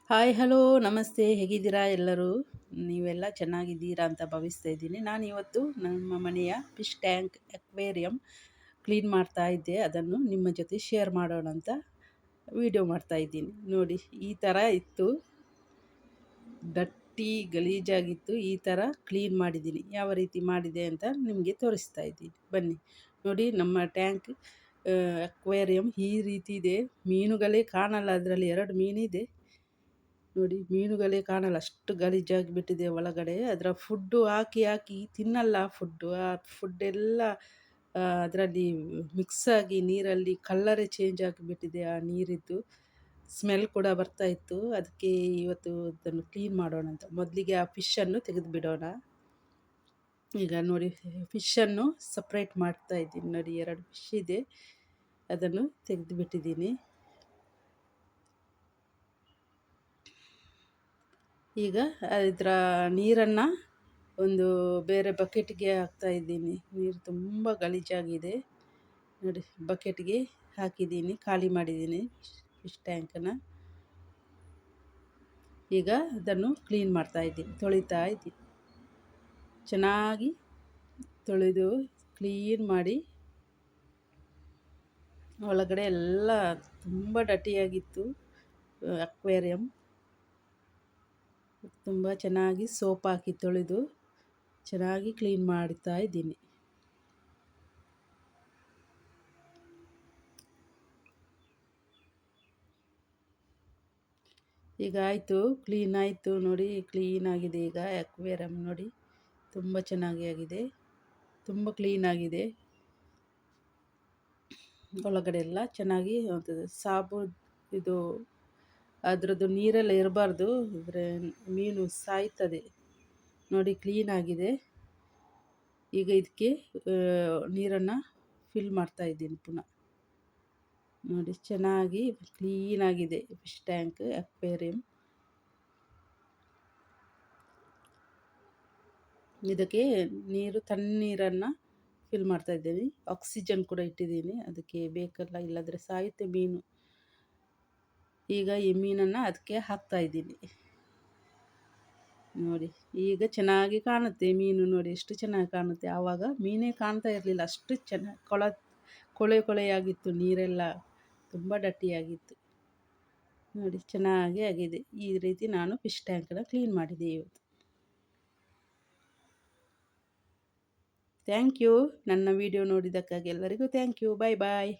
Hi hello ನಮಸ್ತೆ ಹೇಗಿದ್ದೀರಾ ಎಲ್ಲರೂ? ನೀವೆಲ್ಲ ಚೆನ್ನಾಗಿದ್ದೀರಾ ಅಂತ ಭಾವಿಸ್ತಾ ಇದ್ದೀನಿ. ನಾನಿವತ್ತು ನಮ್ಮ ಮನೆಯ ಫಿಶ್ ಟ್ಯಾಂಕ್ ಅಕ್ವೇರಿಯಂ ಕ್ಲೀನ್ ಮಾಡ್ತಾ ಇದ್ದೆ. ಅದನ್ನು ನಿಮ್ಮ ಜೊತೆ ಶೇರ್ ಮಾಡೋಣ ಅಂತ ವಿಡಿಯೋ ಮಾಡ್ತಾ ಇದ್ದೀನಿ. ನೋಡಿ ಈ ಥರ ಇತ್ತು, ದಟ್ಟಿ ಗಲೀಜಾಗಿತ್ತು. ಈ ಥರ ಕ್ಲೀನ್ ಮಾಡಿದ್ದೀನಿ. ಯಾವ ರೀತಿ ಮಾಡಿದೆ ಅಂತ ನಿಮಗೆ ತೋರಿಸ್ತಾ ಇದ್ದೀನಿ, ಬನ್ನಿ. ನೋಡಿ ನಮ್ಮ ಟ್ಯಾಂಕ್ ಅಕ್ವೇರಿಯಂ ಈ ರೀತಿ ಇದೆ. ಮೀನುಗಳೇ ಕಾಣಲ್ಲ, ಅದರಲ್ಲಿ 2 ಮೀನಿದೆ. ನೋಡಿ ಮೀನುಗಳೇ ಕಾಣಲ್ಲ, ಅಷ್ಟು ಗಲೀಜಾಗಿ ಬಿಟ್ಟಿದೆ ಒಳಗಡೆ. ಅದರ ಫುಡ್ಡು ಹಾಕಿ ಹಾಕಿ ತಿನ್ನಲ್ಲ ಫುಡ್ಡು. ಆ ಫುಡ್ಡೆಲ್ಲ ಅದರಲ್ಲಿ ಮಿಕ್ಸ್ ಆಗಿ ನೀರಲ್ಲಿ ಕಲ್ಲರೇ ಚೇಂಜ್ ಆಗಿಬಿಟ್ಟಿದೆ. ಆ ನೀರಿದ್ದು ಸ್ಮೆಲ್ ಕೂಡ ಬರ್ತಾ ಇತ್ತು. ಅದಕ್ಕೆ ಇವತ್ತು ಅದನ್ನು ಕ್ಲೀನ್ ಮಾಡೋಣ ಅಂತ ಮೊದಲಿಗೆ ಆ ಫಿಶನ್ನು ತೆಗೆದು ಬಿಡೋಣ. ಈಗ ನೋಡಿ ಫಿಶನ್ನು ಸಪ್ರೇಟ್ ಮಾಡ್ತಾ ಇದ್ದೀನಿ. ನೋಡಿ 2 ಫಿಶ್ ಇದೆ, ಅದನ್ನು ತೆಗೆದು ಬಿಟ್ಟಿದ್ದೀನಿ. ಈಗ ಇದರ ನೀರನ್ನು ಒಂದು ಬೇರೆ ಬಕೆಟ್ಗೆ ಹಾಕ್ತಾ ಇದ್ದೀನಿ. ನೀರು ತುಂಬ ಗಲೀಜಾಗಿದೆ. ನೋಡಿ ಬಕೆಟ್ಗೆ ಹಾಕಿದ್ದೀನಿ, ಖಾಲಿ ಮಾಡಿದ್ದೀನಿ ಫಿಶ್ ಟ್ಯಾಂಕನ್ನು. ಈಗ ಅದನ್ನು ಕ್ಲೀನ್ ಮಾಡ್ತಾ ಇದ್ದೀನಿ, ತೊಳಿತಾ ಇದ್ದೀನಿ. ಚೆನ್ನಾಗಿ ತೊಳೆದು ಕ್ಲೀನ್ ಮಾಡಿ. ಒಳಗಡೆ ಎಲ್ಲ ತುಂಬ ಡಟಿಯಾಗಿತ್ತು ಅಕ್ವೇರಿಯಂ. ತುಂಬ ಚೆನ್ನಾಗಿ ಸೋಪ್ ಹಾಕಿ ತೊಳೆದು ಚೆನ್ನಾಗಿ ಕ್ಲೀನ್ ಮಾಡ್ತಾ ಇದ್ದೀನಿ. ಈಗ ಆಯಿತು, ಕ್ಲೀನ್ ಆಯಿತು. ನೋಡಿ ಕ್ಲೀನ್ ಆಗಿದೆ ಈಗ ಅಕ್ವೇರಿಯಂ. ನೋಡಿ ತುಂಬ ಚೆನ್ನಾಗಿ ಆಗಿದೆ, ತುಂಬ ಕ್ಲೀನ್ ಆಗಿದೆ. ಒಳಗಡೆ ಎಲ್ಲ ಚೆನ್ನಾಗಿ ಸಾಬು ಇದು ಅದರದ್ದು ನೀರೆಲ್ಲ ಇರಬಾರ್ದು, ಅಂದರೆ ಮೀನು ಸಾಯ್ತದೆ. ನೋಡಿ ಕ್ಲೀನ್ ಆಗಿದೆ. ಈಗ ಇದಕ್ಕೆ ನೀರನ್ನು ಫಿಲ್ ಮಾಡ್ತಾ ಇದ್ದೀನಿ ಪುನಃ. ನೋಡಿ ಚೆನ್ನಾಗಿ ಕ್ಲೀನಾಗಿದೆ ಫಿಶ್ ಟ್ಯಾಂಕ್ ಅಕ್ವೇರಿಯಂ. ಇದಕ್ಕೆ ನೀರು ತಣ್ಣೀರನ್ನು ಫಿಲ್ ಮಾಡ್ತಾ ಇದ್ದೀನಿ. ಆಕ್ಸಿಜನ್ ಕೂಡ ಇಟ್ಟಿದ್ದೀನಿ, ಅದಕ್ಕೆ ಬೇಕಲ್ಲ, ಇಲ್ಲದ್ರೆ ಸಾಯುತ್ತೆ ಮೀನು. ಈಗ ಈ ಮೀನನ್ನು ಅದಕ್ಕೆ ಹಾಕ್ತಾ ಇದ್ದೀನಿ. ನೋಡಿ ಈಗ ಚೆನ್ನಾಗಿ ಕಾಣುತ್ತೆ ಮೀನು. ನೋಡಿ ಎಷ್ಟು ಚೆನ್ನಾಗಿ ಕಾಣುತ್ತೆ. ಆವಾಗ ಮೀನೇ ಕಾಣ್ತಾ ಇರಲಿಲ್ಲ, ಅಷ್ಟು ಚೆನ್ನಾಗಿ ಕೊಳೆಯಾಗಿತ್ತು. ನೀರೆಲ್ಲ ತುಂಬ ಡಟ್ಟಿಯಾಗಿತ್ತು. ನೋಡಿ ಚೆನ್ನಾಗಿ ಆಗಿದೆ. ಈ ರೀತಿ ನಾನು ಫಿಶ್ ಟ್ಯಾಂಕನ್ನು ಕ್ಲೀನ್ ಮಾಡಿದೆ ಇವತ್ತು. Thank you. ನನ್ನ ವಿಡಿಯೋ ನೋಡಿದ್ದಕ್ಕಾಗಿ ಎಲ್ಲರಿಗೂ ಥ್ಯಾಂಕ್ ಯು. Bye bye.